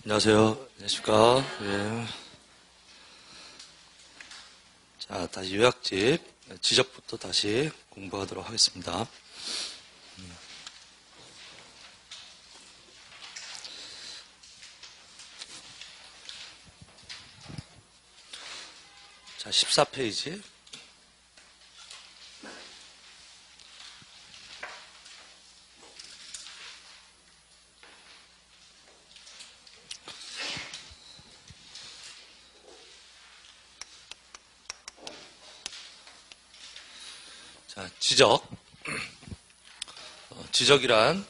안녕하세요. 안녕하십니까. 예. 자, 다시 요약집 지적부터 다시 공부하도록 하겠습니다. 자, 14페이지. 자, 지적. 지적이란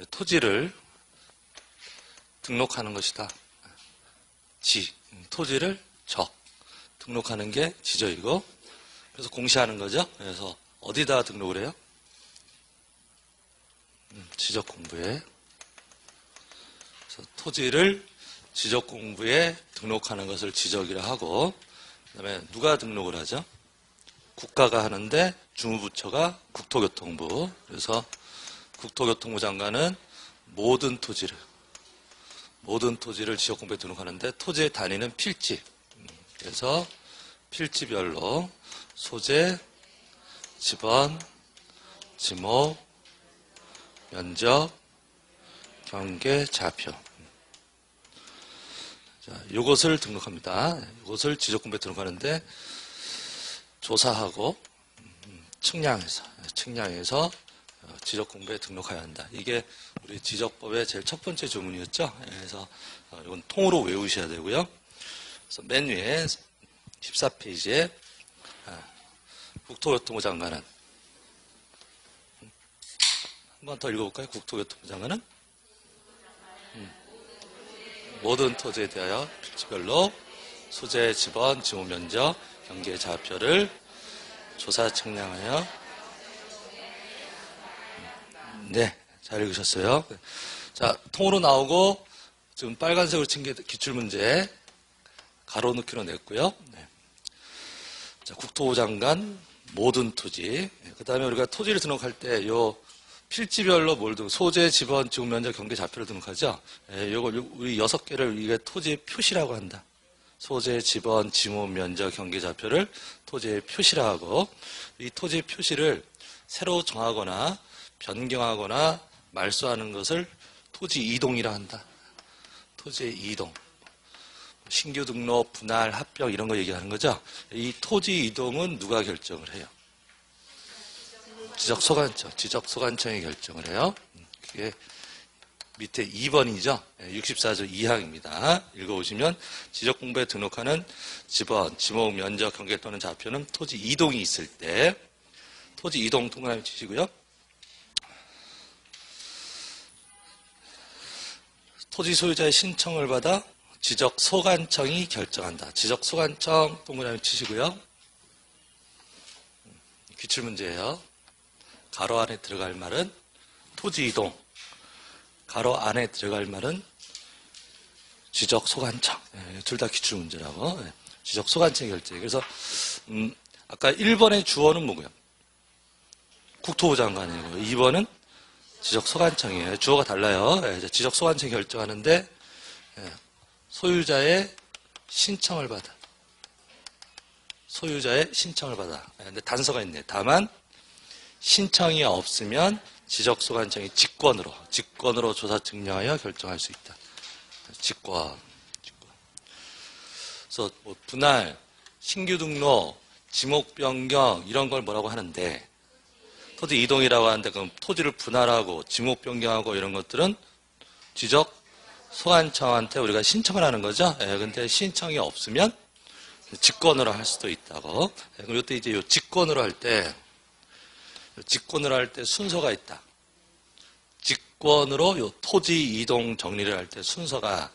토지를 등록하는 것이다. 토지를 등록하는 게 지적이고, 그래서 공시하는 거죠. 그래서 어디다 등록을 해요? 지적 공부에. 그래서 토지를 지적 공부에 등록하는 것을 지적이라 하고, 그 다음에 누가 등록을 하죠? 국가가 하는데 주무부처가 국토교통부. 그래서 국토교통부 장관은 모든 토지를 지적공부에 등록하는데 토지의 단위는 필지. 그래서 필지별로 소재, 지번, 지목, 면적, 경계, 좌표. 자, 요것을 등록합니다. 요것을 지적공부에 등록하는데 조사하고 측량해서 지적공부에 등록해야 한다. 이게 우리 지적법의 제일 첫 번째 조문이었죠. 그래서 이건 통으로 외우셔야 되고요. 그래서 맨 위에 14페이지에 국토교통부 장관은 한 번 더 읽어볼까요? 국토교통부 장관은 모든 토지에 대하여 필지별로 소재, 지번, 지목 면적, 경계 좌표를 조사 측량하여. 네, 잘 읽으셨어요. 자, 통으로 나오고 지금 빨간색으로 친 게 기출문제 가로넣기로 냈고요. 네. 자, 국토부 장관 모든 토지. 그 다음에 우리가 토지를 등록할 때 요 필지별로 뭘 등록, 소재, 지번, 지목 면적, 경계 좌표를 등록하죠. 요걸 우리 6개를 이게 토지의 표시라고 한다. 소재, 지번, 지목, 면적, 경계 좌표를 토지의 표시라 하고, 이 토지의 표시를 새로 정하거나 변경하거나 말소하는 것을 토지 이동이라 한다. 토지의 이동. 신규 등록, 분할, 합병 이런 거 얘기하는 거죠. 이 토지 이동은 누가 결정을 해요? 지적소관청이 결정을 해요. 그게 밑에 2번이죠. 64조 2항입니다. 읽어보시면 지적공부에 등록하는 지번, 지목, 면적, 경계 또는 좌표는 토지 이동이 있을 때 토지 이동 동그라미 치시고요. 토지 소유자의 신청을 받아 지적소관청이 결정한다. 지적소관청 동그라미 치시고요. 기출문제예요. 가로 안에 들어갈 말은 토지 이동, 가로 안에 들어갈 말은 지적소관청. 둘 다 기출문제라고. 지적소관청이 결정해. 그래서 아까 1번의 주어는 뭐고요? 국토부 장관이고 2번은 지적소관청이에요. 주어가 달라요. 지적소관청이 결정하는데 소유자의 신청을 받아. 근데 단서가 있네. 다만 신청이 없으면 지적소관청이 직권으로 조사 측량하여 결정할 수 있다. 직권. 그래서 뭐 분할, 신규 등록, 지목 변경 이런 걸 뭐라고 하는데 토지 이동이라고 하는데 그럼 토지를 분할하고 지목 변경하고 이런 것들은 지적소관청한테 우리가 신청을 하는 거죠. 근데 신청이 없으면 직권으로 할 수도 있다고. 그럼 이때 이제 직권으로 할 때 순서가 있다. 직권으로 요 토지 이동 정리를 할 때 순서가,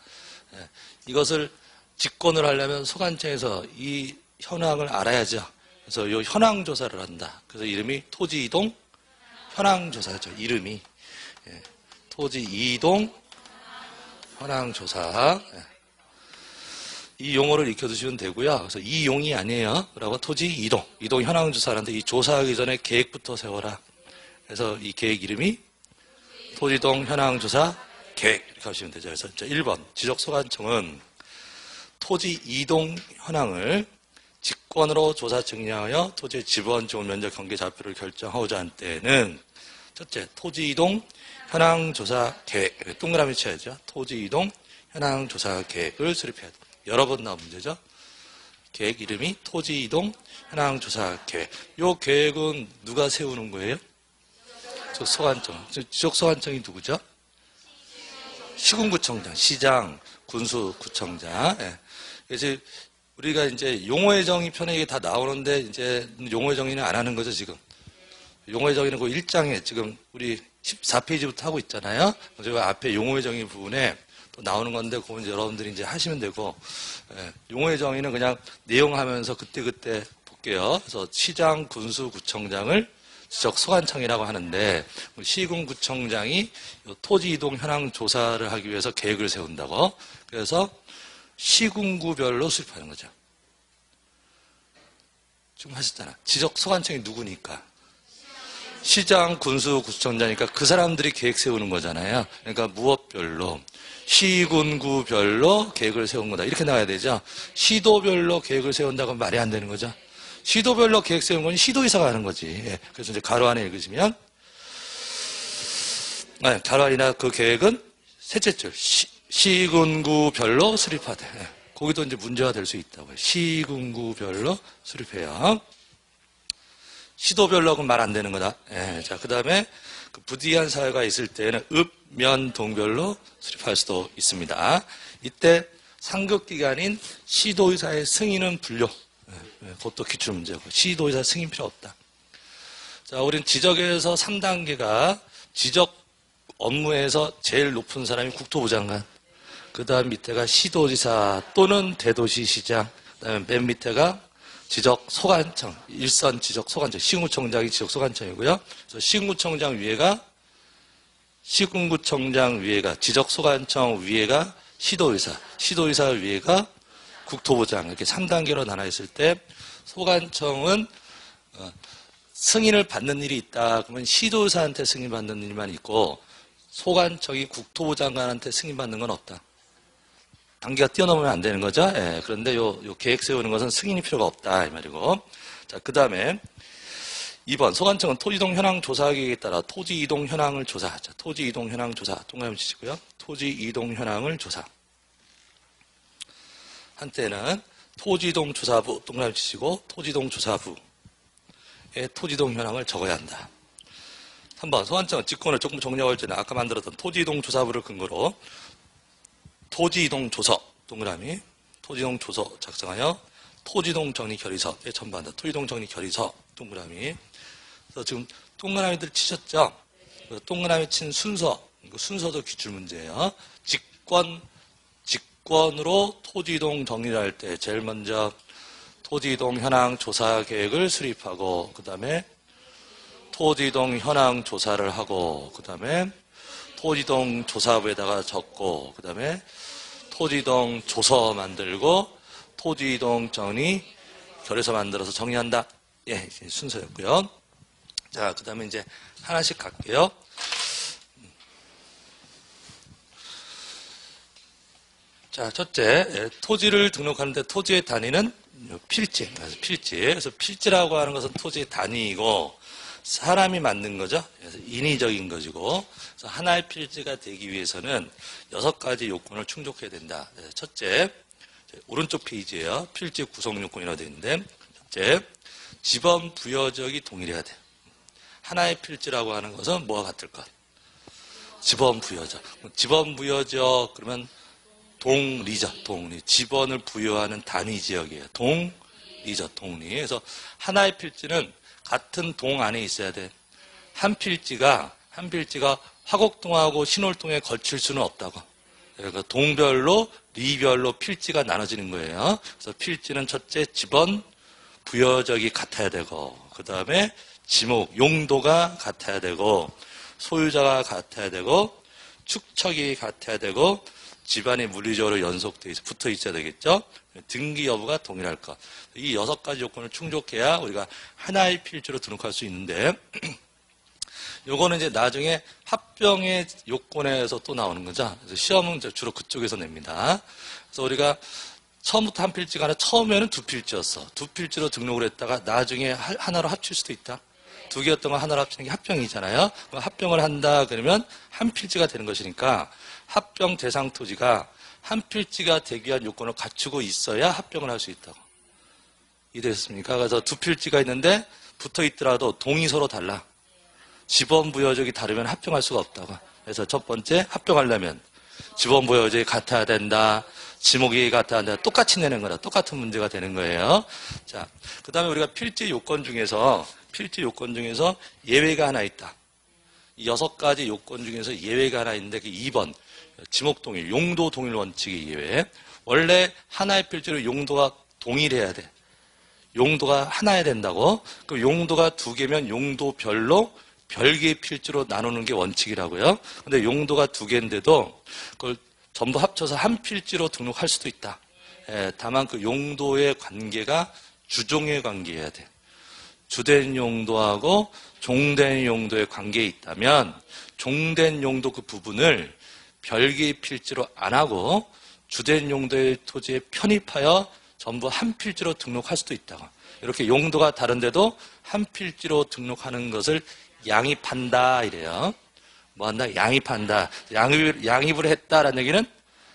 이것을 직권을 하려면 소관청에서 이 현황을 알아야죠. 그래서 요 현황 조사를 한다. 그래서 이름이 토지 이동 현황 조사죠. 이름이 토지 이동 현황 조사. 이 용어를 익혀두시면 되고요. 그래서 이 용이 아니에요. 그러고 토지 이동 현황 조사하는데 이 조사하기 전에 계획부터 세워라. 그래서 이 계획 이름이 토지이동 현황조사 계획 이렇게 하시면 되죠. 그래서 1번 지적소관청은 토지 이동 현황을 직권으로 조사 증량하여 토지의 지번, 지분, 면적, 경계 좌표를 결정하고자 한 때에는 첫째, 토지 이동 현황 조사 계획, 동그라미 쳐야죠. 토지 이동 현황 조사 계획을 수립해야 돼요. 여러 번 나온 문제죠. 계획 이름이 토지 이동 현황 조사 계획. 이 계획은 누가 세우는 거예요? 지적소관청. 지적소관청이 누구죠? 시군구청장, 시장, 군수구청장. 예. 그래서 우리가 이제 용어의 정의 편에 이게 다 나오는데 이제 용어의 정의는 안 하는 거죠, 지금. 용어의 정의는 그 1장에 지금 우리 14페이지부터 하고 있잖아요. 그래서 앞에 용어의 정의 부분에 또 나오는 건데 그건 여러분들이 이제 하시면 되고, 예. 용어의 정의는 그냥 내용하면서 그때그때 볼게요. 그래서 시장, 군수, 구청장을 지적소관청이라고 하는데 시군구청장이 토지 이동 현황 조사를 하기 위해서 계획을 세운다고. 그래서 시군구별로 수립하는 거죠. 지금 하셨잖아. 지적소관청이 누구니까? 시장, 군수, 구청장이니까 그 사람들이 계획 세우는 거잖아요. 그러니까 무엇별로, 시군구별로 계획을 세운 거다. 이렇게 나와야 되죠. 시도별로 계획을 세운다고 하면 말이 안 되는 거죠. 시도별로 계획 세운 건 시도의사가 하는 거지. 예. 그래서 이제 가로 안에 읽으시면, 가로 안이나 그 계획은 셋째 줄, 시군구별로 수립하되. 예. 거기도 이제 문제가 될 수 있다고요. 시군구별로 수립해요. 시도별로 하면 말 안 되는 거다. 예. 자, 그 다음에 그 부디한 사회가 있을 때는 읍, 면, 동별로 수립할 수도 있습니다. 이때 상급기관인 시도의사의 승인은 불료. 그것도 기출문제고 시도의사 승인 필요 없다. 자, 우린 지적에서 3단계가 지적 업무에서 제일 높은 사람이 국토부 장관, 그 다음 밑에가 시도지사 또는 대도시시장, 그 다음에 맨 밑에가 지적소관청, 일선 지적소관청, 시군구청장이 지적소관청이고요. 그래서 시군구청장 위에가 시군구청장 위에가 지적소관청 위에가 시도의사, 시도의사 위에가 국토부장, 이렇게 3단계로 나눠 있을 때 소관청은 승인을 받는 일이 있다. 그러면 시도의사한테 승인받는 일만 있고 소관청이 국토부 장관한테 승인받는 건 없다. 단계가 뛰어넘으면 안 되는 거죠. 예, 그런데 요 계획 세우는 것은 승인이 필요가 없다 이 말이고. 자, 그 다음에 2번 소관청은 토지이동 현황 조사 계획에 따라 토지 이동 현황을 조사하자. 토지 이동 현황 조사 동그라미 치시고요. 토지 이동 현황을 조사. 한때는 토지이동 조사부 동그라미 치시고 토지이동 조사부의 토지이동 현황을 적어야 한다. 3번 소관청은 직권을 조금 정리할 때는 아까 만들었던 토지이동 조사부를 근거로 토지이동 조서 동그라미 토지이동 조서 작성하여 토지이동 정리 결의서에 첨부한다. 토지이동 정리 결의서 동그라미. 그래서 지금 동그라미들 치셨죠? 동그라미 친 순서도 기출문제예요. 직권으로 토지이동 정리를 할 때 제일 먼저 토지이동 현황 조사 계획을 수립하고 그 다음에 토지이동 현황 조사를 하고 그 다음에 토지이동 조사부에다가 적고 그 다음에 토지이동 조서 만들고 토지이동 정리 결의서 만들어서 정리한다. 예, 순서였고요. 자, 그 다음에 이제 하나씩 갈게요. 자, 첫째, 토지를 등록하는데 토지의 단위는 필지. 그래서 필지라고 하는 것은 토지의 단위이고 사람이 만든 거죠. 그래서 인위적인 것이고 그래서 하나의 필지가 되기 위해서는 6가지 요건을 충족해야 된다. 첫째, 오른쪽 페이지예요. 필지 구성 요건이라고 되어 있는데 첫째, 지번 부여적이 동일해야 돼. 하나의 필지라고 하는 것은 뭐와 같을 것? 지번 부여적. 지번 부여적 그러면 동리죠. 동리. 지번을 부여하는 단위 지역이에요. 동리죠. 동리. 그래서 하나의 필지는 같은 동 안에 있어야 돼. 한 필지가 화곡동하고 신월동에 걸칠 수는 없다고. 그러니까 동별로 리별로 필지가 나눠지는 거예요. 그래서 필지는 첫째 지번 부여적이 같아야 되고 그 다음에 지목 용도가 같아야 되고 소유자가 같아야 되고 축척이 같아야 되고 집안이 물리적으로 연속돼 있어 붙어 있어야 되겠죠. 등기 여부가 동일할 것. 이 6가지 요건을 충족해야 우리가 하나의 필지로 등록할 수 있는데 요거는 이제 나중에 합병의 요건에서 또 나오는 거죠. 그래서 시험은 주로 그쪽에서 냅니다. 그래서 우리가 처음부터 한 필지가 아니라 처음에는 두 필지였어. 두 필지로 등록을 했다가 나중에 하나로 합칠 수도 있다. 두 개였던 거 하나로 합치는 게 합병이잖아요. 그럼 합병을 한다 그러면 한 필지가 되는 것이니까 합병 대상 토지가 한 필지가 되기 위한 요건을 갖추고 있어야 합병을 할 수 있다고. 이해됐습니까? 그래서 두 필지가 있는데 붙어 있더라도 동이 서로 달라. 지번 부여적이 다르면 합병할 수가 없다고. 그래서 첫 번째 합병하려면 지번 부여적이 같아야 된다. 지목이 같아야 된다. 똑같이 내는 거라. 똑같은 문제가 되는 거예요. 자, 그 다음에 우리가 필지 요건 중에서 예외가 하나 있다. 이 6가지 요건 중에서 예외가 하나 있는데 그 2번 지목 동일, 용도 동일 원칙의 예외. 원래 하나의 필지로 용도가 동일해야 돼. 용도가 하나야 된다고. 그럼 용도가 두 개면 용도별로 별개의 필지로 나누는 게 원칙이라고요. 근데 용도가 두 개인데도 그걸 전부 합쳐서 한 필지로 등록할 수도 있다. 다만 그 용도의 관계가 주종의 관계여야 돼. 주된 용도하고 종된 용도의 관계에 있다면 종된 용도 그 부분을 별개의 필지로 안 하고 주된 용도의 토지에 편입하여 전부 한 필지로 등록할 수도 있다고. 이렇게 용도가 다른데도 한 필지로 등록하는 것을 양입한다 이래요. 뭐 한다? 양입한다. 양입을 했다라는 얘기는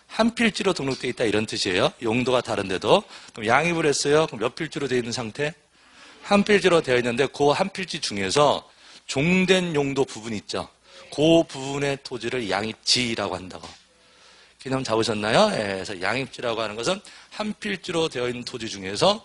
한 필지로 등록되어 있다 이런 뜻이에요. 용도가 다른데도. 그럼 양입을 했어요. 그럼 몇 필지로 되어 있는 상태? 한 필지로 되어 있는데 그 한 필지 중에서 종된 용도 부분 있죠. 그 부분의 토지를 양입지라고 한다고. 기념 잡으셨나요? 그래서 양입지라고 하는 것은 한 필지로 되어 있는 토지 중에서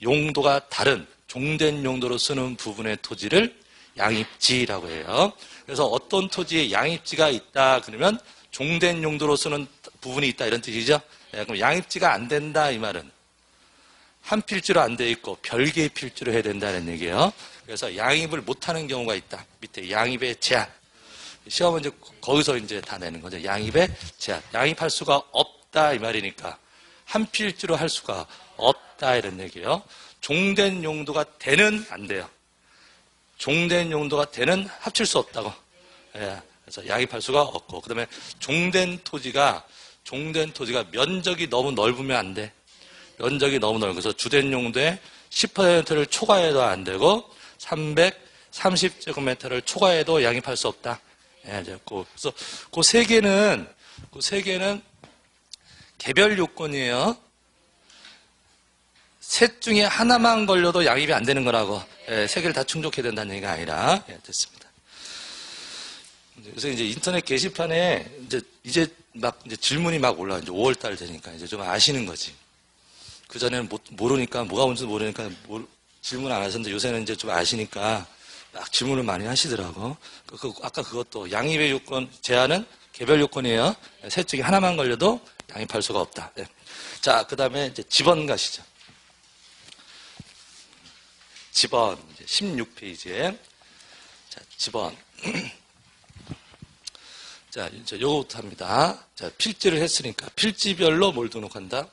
용도가 다른 종된 용도로 쓰는 부분의 토지를 양입지라고 해요. 그래서 어떤 토지에 양입지가 있다 그러면 종된 용도로 쓰는 부분이 있다 이런 뜻이죠. 그럼 양입지가 안 된다 이 말은 한 필지로 안 돼 있고 별개의 필지로 해야 된다는 얘기예요. 그래서 양입을 못하는 경우가 있다. 밑에 양입의 제한. 시험은 이제 거기서 이제 다 내는 거죠. 양입의 제한. 양입할 수가 없다 이 말이니까 한 필지로 할 수가 없다 이런 얘기예요. 종된 용도가 되는 안 돼요. 종된 용도가 되는 합칠 수 없다고. 그래서 양입할 수가 없고 그다음에 종된 토지가 면적이 너무 넓으면 안 돼. 면적이 너무 넓어서 주된 용도의 10%를 초과해도 안 되고 330제곱미터를 초과해도 양입할 수 없다. 그래서 그 세 개는 개별 요건이에요. 셋 중에 하나만 걸려도 양입이 안 되는 거라고. 세 개를 다 충족해야 된다는 얘기가 아니라 됐습니다. 그래서 이제 인터넷 게시판에 이제 질문이 막 올라와. 이제 5월달 되니까 이제 좀 아시는 거지. 그전에는 모르니까, 뭐가 뭔지 모르니까 질문 안 하셨는데 요새는 이제 좀 아시니까 막 질문을 많이 하시더라고. 아까 그것도 양입의 요건, 제한은 개별 요건이에요. 셋 중에 하나만 걸려도 양입할 수가 없다. 네. 자, 그 다음에 이제 집원 가시죠. 집원, 16페이지에. 자, 집원. 자, 이제 요거부터 합니다. 자, 필지를 했으니까. 필지별로 뭘 등록한다?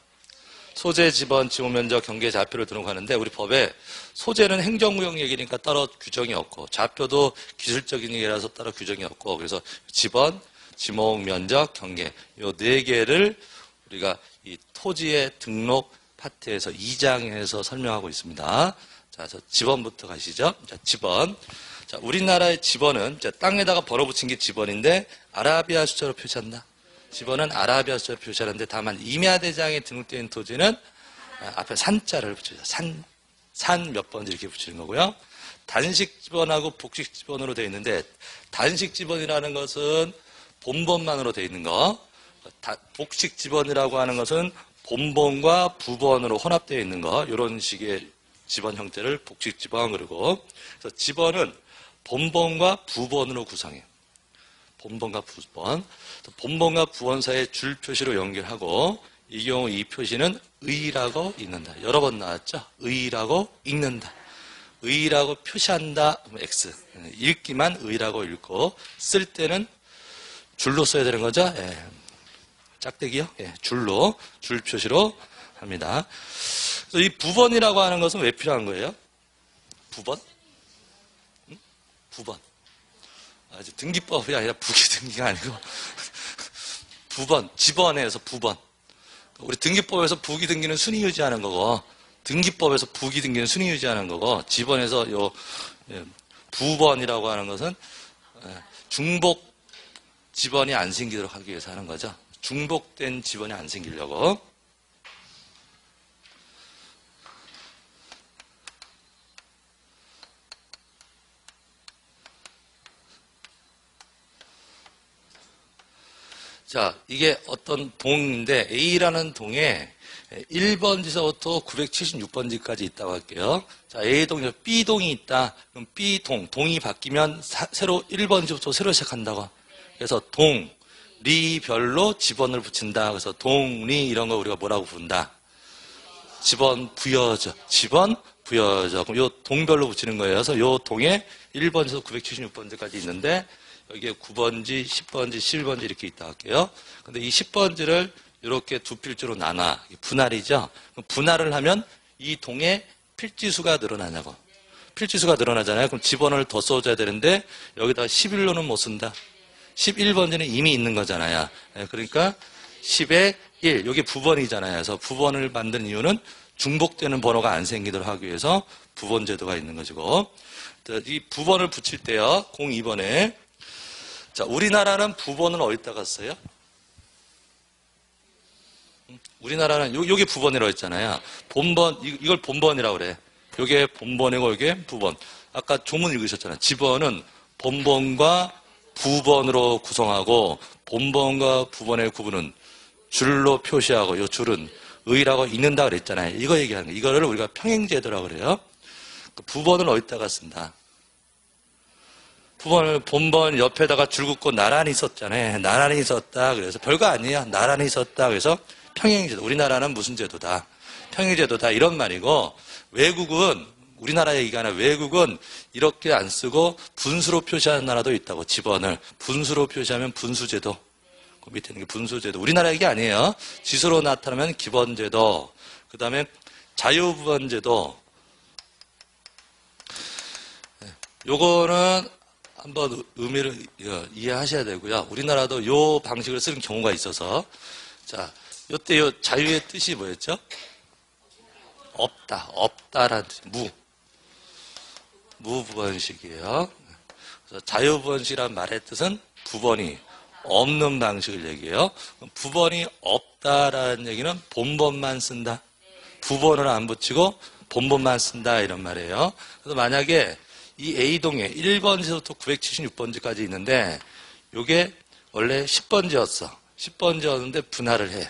소재, 지번, 지목 면적, 경계, 좌표를 등록하는데 우리 법에 소재는 행정구역 얘기니까 따로 규정이 없고 좌표도 기술적인 얘기라서 따로 규정이 없고 그래서 지번, 지목, 면적, 경계 요 네 개를 우리가 이 토지의 등록 파트에서 2장에서 설명하고 있습니다. 자, 지번부터 가시죠. 자, 지번. 자, 우리나라의 지번은 땅에다가 번호 붙인 게 지번인데 아라비아 숫자로 표시한다. 지번은 아라비아 숫자로 표시하는데 다만 임야대장에 등록된 토지는 앞에 산자를 붙여요. 산 몇 번 이렇게 붙이는 거고요. 단식 지번하고 복식 지번으로 되어 있는데 단식 지번이라는 것은 본번만으로 되어 있는 거. 복식 지번이라고 하는 것은 본번과 부번으로 혼합되어 있는 거. 이런 식의 지번 형태를 복식 지번 그러고 그래서 지번은 본번과 부번으로 구성해요. 본번과 부번. 본번과 부번 사이의 줄 표시로 연결하고 이 경우 이 표시는 의라고 읽는다. 여러 번 나왔죠? 의라고 읽는다. 의라고 표시한다. X. 읽기만 의라고 읽고 쓸 때는 줄로 써야 되는 거죠? 짝대기요? 줄로 줄 표시로 합니다. 그래서 이 부번이라고 하는 것은 왜 필요한 거예요? 부번? 부번. 등기법이 아니라 부기등기가 아니고 부번, 지번에서 부번. 우리 등기법에서 부기등기는 순위 유지하는 거고, 등기법에서 부기등기는 순위 유지하는 거고, 지번에서 요 부번이라고 하는 것은 중복 지번이 안 생기도록 하기 위해서 하는 거죠. 중복된 지번이 안 생기려고. 자, 이게 어떤 동인데 A라는 동에 1번지서부터 976번지까지 있다고 할게요. 자, A동에서 B동이 있다. 그럼 B동, 동이 바뀌면 새로 1번지부터 새로 시작한다고. 그래서 동, 리별로 지번을 붙인다. 그래서 동, 리 이런 거 우리가 뭐라고 부른다? 지번 부여적. 지번 부여적. 그럼 요 동별로 붙이는 거예요. 그래서 요 동에 1번에서 976번지까지 있는데 여기에 9번지, 10번지, 11번지 이렇게 있다 할게요. 근데 이 10번지를 이렇게 두 필지로 나눠. 분할이죠. 그럼 분할을 하면 이 동의 필지수가 늘어나냐고. 필지수가 늘어나잖아요. 그럼 지번을 더 써줘야 되는데 여기다 11로는 못 쓴다. 11번지는 이미 있는 거잖아요. 그러니까 10에 1. 여기 부번이잖아요. 그래서 부번을 만든 이유는 중복되는 번호가 안 생기도록 하기 위해서 부번 제도가 있는 것이고. 이 부번을 붙일 때요. 02번에. 자, 우리나라는 부번을 어디다가 써요? 우리나라는 요게 부번이라고 했잖아요. 본번, 이걸 본번이라고 그래. 요게 본번이고 요게 부번. 아까 조문 읽으셨잖아요. 지번은 본번과 부번으로 구성하고 본번과 부번의 구분은 줄로 표시하고 요 줄은 의라고 읽는다 그랬잖아요. 이거 얘기하는 거예요. 이거를 우리가 평행제도라고 그래요. 부번을 어디다가 쓴다? 부번을 본번 옆에다가 줄 긋고 나란히 썼잖아요. 나란히 썼다. 그래서 별거 아니에요. 나란히 썼다. 그래서 평행제도. 우리나라는 무슨 제도다? 평행제도다. 이런 말이고 외국은 우리나라 얘기가 아니라 외국은 이렇게 안 쓰고 분수로 표시하는 나라도 있다고. 지번을 분수로 표시하면 분수제도. 그 밑에 있는 게 분수제도. 우리나라 얘기 아니에요. 지수로 나타나면 기본제도. 그 다음에 자유부번제도. 요거는 한번 의미를 이해하셔야 되고요. 우리나라도 요 방식을 쓰는 경우가 있어서. 자, 요때 요 자유의 뜻이 뭐였죠? 없다. 없다라는 뜻. 무부번식이에요. 그래서 자유부번식이라는 말의 뜻은 부번이 없는 방식을 얘기해요. 부번이 없다라는 얘기는 본번만 쓴다. 부번을 안 붙이고 본번만 쓴다 이런 말이에요. 그래서 만약에 이 A동에 1번지부터 976번지까지 있는데 요게 원래 10번지였어. 10번지였는데 분할을 해.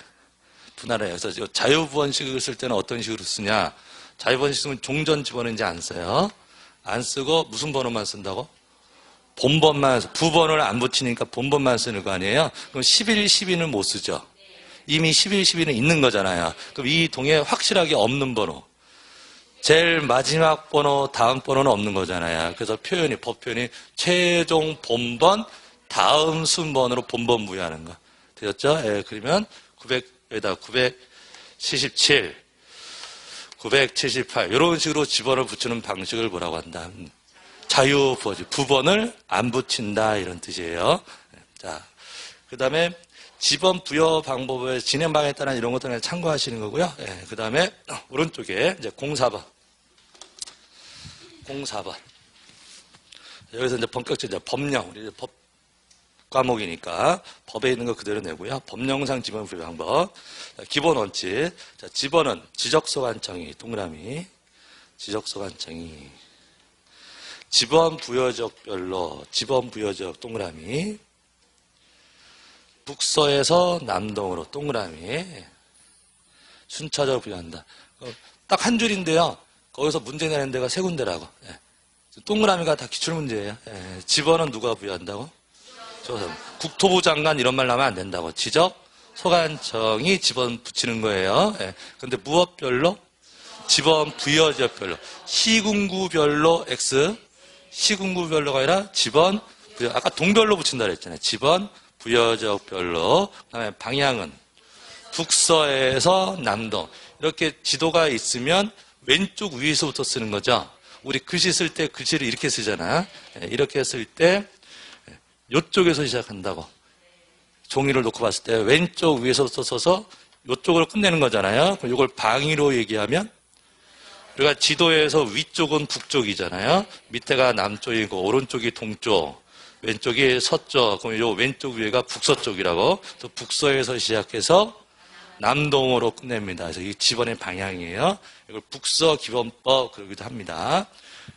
분할을 해. 그래서 자유부번식을 쓸 때는 어떤 식으로 쓰냐. 자유부번식 쓰면 종전 지번은 이제 안 써요. 안 쓰고 무슨 번호만 쓴다고? 본번만, 부번을 안 붙이니까 본번만 쓰는 거 아니에요? 그럼 11, 12는 못 쓰죠. 이미 11, 12는 있는 거잖아요. 그럼 이 동에 확실하게 없는 번호. 제일 마지막 번호, 다음 번호는 없는 거잖아요. 그래서 법 표현이 최종 본번, 다음 순번으로 본번 부여하는 거. 되었죠? 예, 그러면 900에다 977, 978 이런 식으로 지번을 붙이는 방식을 뭐라고 한다? 자유부번식. 부번을 안 붙인다 이런 뜻이에요. 자, 그 다음에 지번 부여 방법의 진행 방에 따라 이런 것들을 참고하시는 거고요. 예, 그 다음에 오른쪽에 이제 04번. 04번. 여기서 이제 본격적인 법령, 우리 이제 법 과목이니까 법에 있는 거 그대로 내고요. 법령상 지번 부여 방법. 자, 기본 원칙. 자, 지번은 지적소 관청이 동그라미. 지적소 관청이. 지번 부여적 별로. 지번 부여적 동그라미. 북서에서 남동으로 동그라미. 순차적으로 부여한다. 딱 한 줄인데요. 거기서 문제 내는 데가 세 군데라고. 예. 동그라미가 다 기출문제예요. 예. 지번은 누가 부여한다고? 국토부 장관 이런 말 나오면 안 된다고. 지적 소관청이 지번 붙이는 거예요. 예. 근데 무엇별로? 지번 부여지역별로. 시군구별로 X. 시군구별로가 아니라 지번 부여. 아까 동별로 붙인다 그랬잖아요. 지번 부여지역별로. 그다음에 방향은 북서에서 남동. 이렇게 지도가 있으면 왼쪽 위에서부터 쓰는 거죠. 우리 글씨 쓸 때 글씨를 이렇게 쓰잖아. 이렇게 쓸 때 요쪽에서 시작한다고. 종이를 놓고 봤을 때 왼쪽 위에서 서서 요쪽으로 끝내는 거잖아요. 그럼 이걸 방위로 얘기하면 우리가 지도에서 위쪽은 북쪽이잖아요. 밑에가 남쪽이고 오른쪽이 동쪽, 왼쪽이 서쪽. 그럼 요 왼쪽 위에가 북서쪽이라고. 또 북서에서 시작해서 남동으로 끝냅니다. 그래서 이 지번의 방향이에요. 이걸 북서 기본법 그러기도 합니다.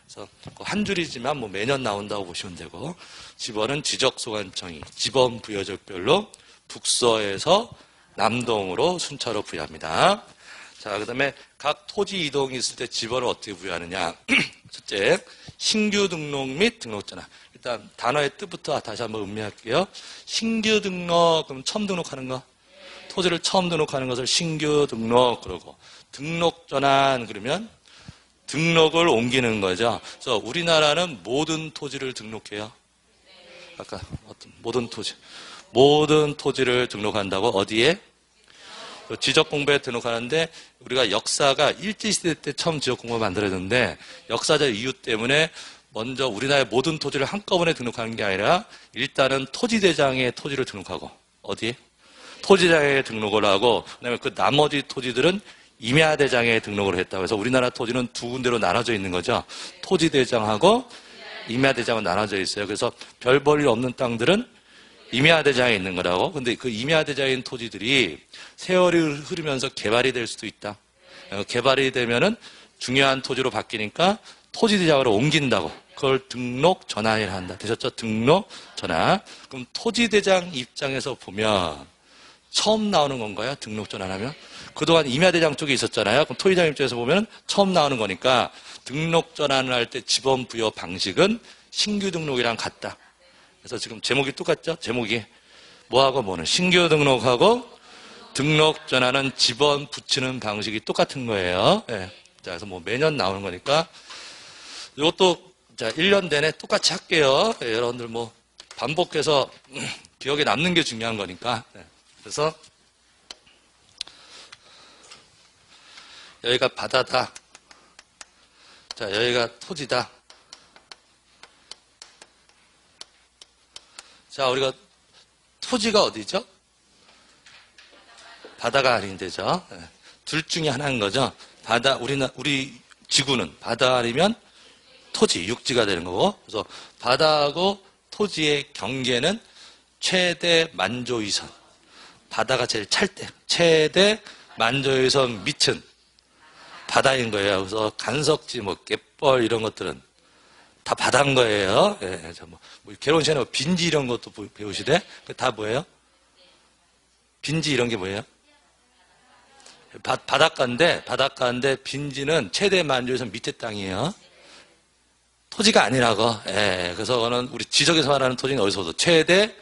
그래서 한 줄이지만 뭐 매년 나온다고 보시면 되고, 지번은 지적소관청이 지번 부여적별로 북서에서 남동으로 순차로 부여합니다. 자, 그 다음에 각 토지 이동이 있을 때 지번을 어떻게 부여하느냐. 첫째, 신규 등록 및 등록전환. 일단 단어의 뜻부터 다시 한번 음미할게요. 신규 등록, 그럼 처음 등록하는 거. 토지를 처음 등록하는 것을 신규 등록 그러고, 등록 전환 그러면 등록을 옮기는 거죠. 그래서 우리나라는 모든 토지를 등록해요. 아까 어떤 모든 토지를 등록한다고. 어디에? 지적공부에 등록하는데, 우리가 역사가 일제시대 때 처음 지적공부가 만들어졌는데, 역사적 이유 때문에 먼저 우리나라의 모든 토지를 한꺼번에 등록하는 게 아니라 일단은 토지대장에 토지를 등록하고, 어디에? 토지대장에 등록을 하고, 그다음에 그 나머지 토지들은 임야대장에 등록을 했다고 해서 우리나라 토지는 두 군데로 나눠져 있는 거죠. 토지대장하고 임야대장은 나눠져 있어요. 그래서 별 볼 일 없는 땅들은 임야대장에 있는 거라고. 근데 그 임야대장에 있는 토지들이 세월이 흐르면서 개발이 될 수도 있다. 개발이 되면은 중요한 토지로 바뀌니까 토지대장으로 옮긴다고. 그걸 등록 전환이라 한다. 되셨죠? 등록 전환. 그럼 토지대장 입장에서 보면 처음 나오는 건가요? 등록 전환하면? 그동안 임야대장 쪽에 있었잖아요. 그럼 토지대장 입장에서 보면 처음 나오는 거니까 등록 전환을 할 때 지번 부여 방식은 신규 등록이랑 같다. 그래서 지금 제목이 똑같죠? 제목이 뭐하고 뭐는 신규 등록하고 등록 전환은 지번 붙이는 방식이 똑같은 거예요. 네. 자, 그래서 뭐 매년 나오는 거니까 이것도 자 1년 내내 똑같이 할게요. 네, 여러분들 뭐 반복해서 기억에 남는 게 중요한 거니까. 네. 그래서 여기가 바다다. 자, 여기가 토지다. 자, 우리가 토지가 어디죠? 바다가 아닌데죠. 네. 둘 중에 하나인 거죠. 바다, 우리 지구는 바다 아니면 토지, 육지가 되는 거고. 그래서 바다하고 토지의 경계는 최대 만조위선. 바다가 제일 찰 때, 최대 만조위선 밑은 바다인 거예요. 그래서 간석지, 뭐, 갯벌 이런 것들은 다 바다인 거예요. 예, 뭐 결혼식에 빈지 이런 것도 배우시대? 다 뭐예요? 빈지 이런 게 뭐예요? 바닷가인데 빈지는 최대 만조에서 밑에 땅이에요. 토지가 아니라고. 예, 그래서 그거는 우리 지적에서 말하는 토지는 어디서도 최대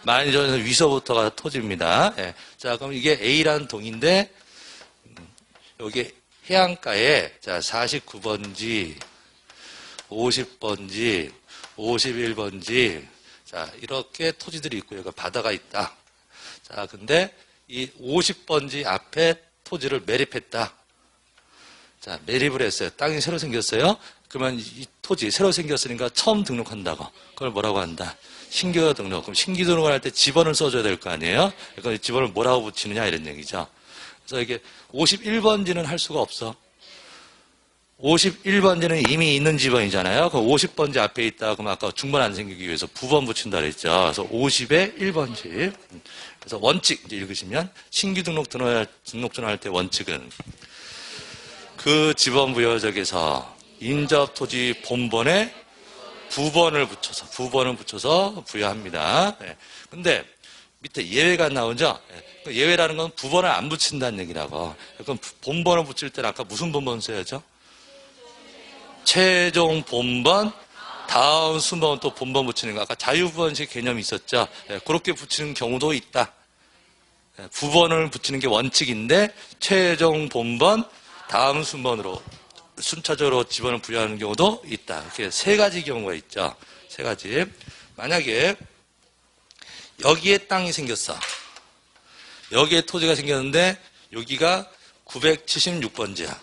만조에서 위서부터가 토지입니다. 예. 자, 그럼 이게 A라는 동인데, 여기 해안가에, 자, 49번지, 50번지, 51번지, 자, 이렇게 토지들이 있고요. 여기가 바다가 있다. 자, 근데 이 50번지 앞에 토지를 매립했다. 자, 매립을 했어요. 땅이 새로 생겼어요. 그러면 이 토지 새로 생겼으니까 처음 등록한다고. 그걸 뭐라고 한다? 신규 등록. 그럼 신규 등록을 할 때 지번을 써줘야 될 거 아니에요? 그러니까 지번을 뭐라고 붙이느냐 이런 얘기죠. 그래서 이게 51번지는 할 수가 없어. 51번지는 이미 있는 지번이잖아요. 그 50번지 앞에 있다. 그럼 아까 중번 안 생기기 위해서 부번 붙인다 그랬죠. 그래서 50에 1번지. 그래서 원칙 이제 읽으시면 신규 등록 전환할 때 원칙은 그 지번 부여적에서 인접 토지 본번에 부번을 붙여서 부여합니다. 네. 근데 밑에 예외가 나오죠. 네. 예외라는 건 부번을 안 붙인다는 얘기라고. 그럼 본번을 붙일 때는 아까 무슨 본번 써야죠? 최종 본번, 다음 순번 또 본번 붙이는 거. 아까 자유부번식 개념이 있었죠. 네. 그렇게 붙이는 경우도 있다. 네. 부번을 붙이는 게 원칙인데 최종 본번, 다음 순번으로 순차적으로 지번을 부여하는 경우도 있다. 이렇게 세 가지 경우가 있죠. 세 가지. 만약에 여기에 땅이 생겼어. 여기에 토지가 생겼는데 여기가 976번지야.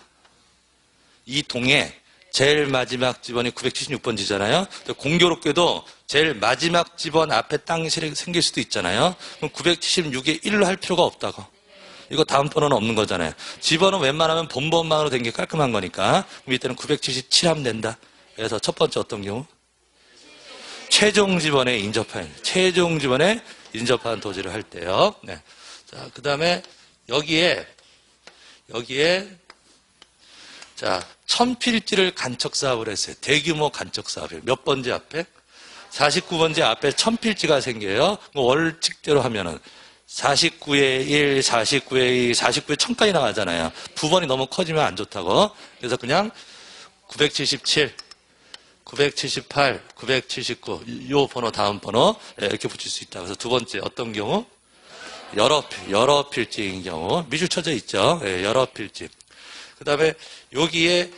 이 동에 제일 마지막 집원이 976번지잖아요. 공교롭게도 제일 마지막 집원 앞에 땅이 생길 수도 있잖아요. 그럼 976에 1로 할 필요가 없다고. 이거 다음 번호는 없는 거잖아요. 집원은 웬만하면 본번만으로 된 게 깔끔한 거니까. 그럼 이때는 977 하면 된다. 그래서 첫 번째 어떤 경우? 최종 집원에 인접한, 최종 집원에 인접한 토지를 할 때요. 네. 자, 그 다음에 여기에, 자, 1000필지를 간척 사업을 했어요. 대규모 간척 사업이에요. 몇 번지 앞에? 49번지 앞에 1000필지가 생겨요. 월칙대로 하면은 49에 1, 49에 2, 49에 1000까지 나가잖아요. 부번이 너무 커지면 안 좋다고. 그래서 그냥 977, 978, 979, 요 번호, 다음 번호, 이렇게 붙일 수 있다. 그래서 두 번째, 어떤 경우? 여러 필지인 경우. 밑줄 쳐져 있죠. 여러 필지. 그 다음에 여기에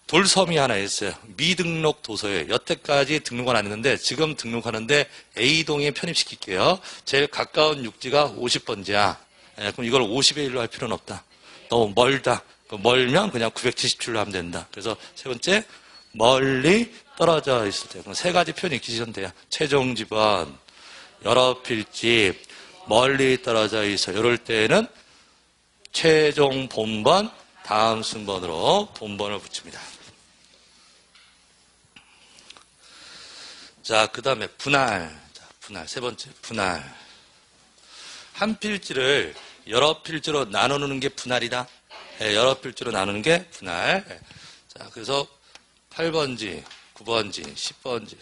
돌섬이 하나 있어요. 미등록 도서예요. 여태까지 등록은 안 했는데 지금 등록하는데 A동에 편입시킬게요. 제일 가까운 육지가 50번지야. 그럼 이걸 50의 1로 할 필요는 없다. 너무 멀다. 멀면 그냥 977로 하면 된다. 그래서 세 번째, 멀리 떨어져 있을 때. 그럼 세 가지 표현 익히시면 돼요. 최종 집원, 여러 필지, 멀리 떨어져 있어. 이럴 때는 최종 본번, 다음 순번으로 본번을 붙입니다. 자, 그 다음에 분할. 자, 분할. 세 번째, 분할. 한 필지를 여러 필지로 나누는 게 분할이다. 여러 필지로 나누는 게 분할. 자, 그래서 8번지, 9번지, 10번지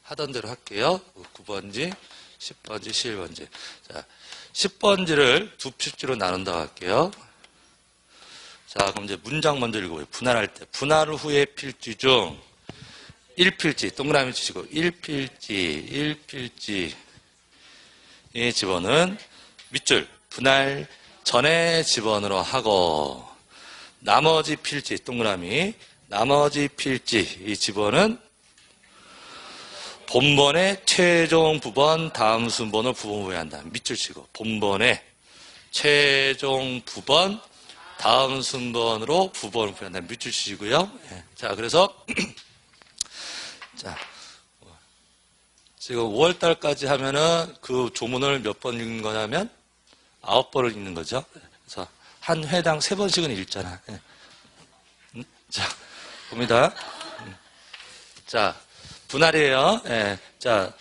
하던 대로 할게요. 9번지, 10번지, 11번지. 자, 10번지를 두 필지로 나눈다고 할게요. 자, 그럼 이제 문장 먼저 읽어보세요. 분할할 때. 분할 후의 필지 중 1필지, 동그라미 치시고 1필지의 집어는 밑줄, 분할 전에 집원으로 하고 나머지 필지, 동그라미, 나머지 필지, 이 집어는 본번의 최종 부번, 다음 순번을 부분부에 한다. 밑줄 치고 본번의 최종 부번, 다음 순번으로 부번을 부여한다. 밑줄 치시고요. 자, 그래서 자, 지금 5월달까지 하면은 그 조문을 몇 번 읽는 거냐면 9번을 읽는 거죠. 그래서 한 회당 3번씩은 읽잖아. 자, 봅니다. 자, 분할이에요. 자,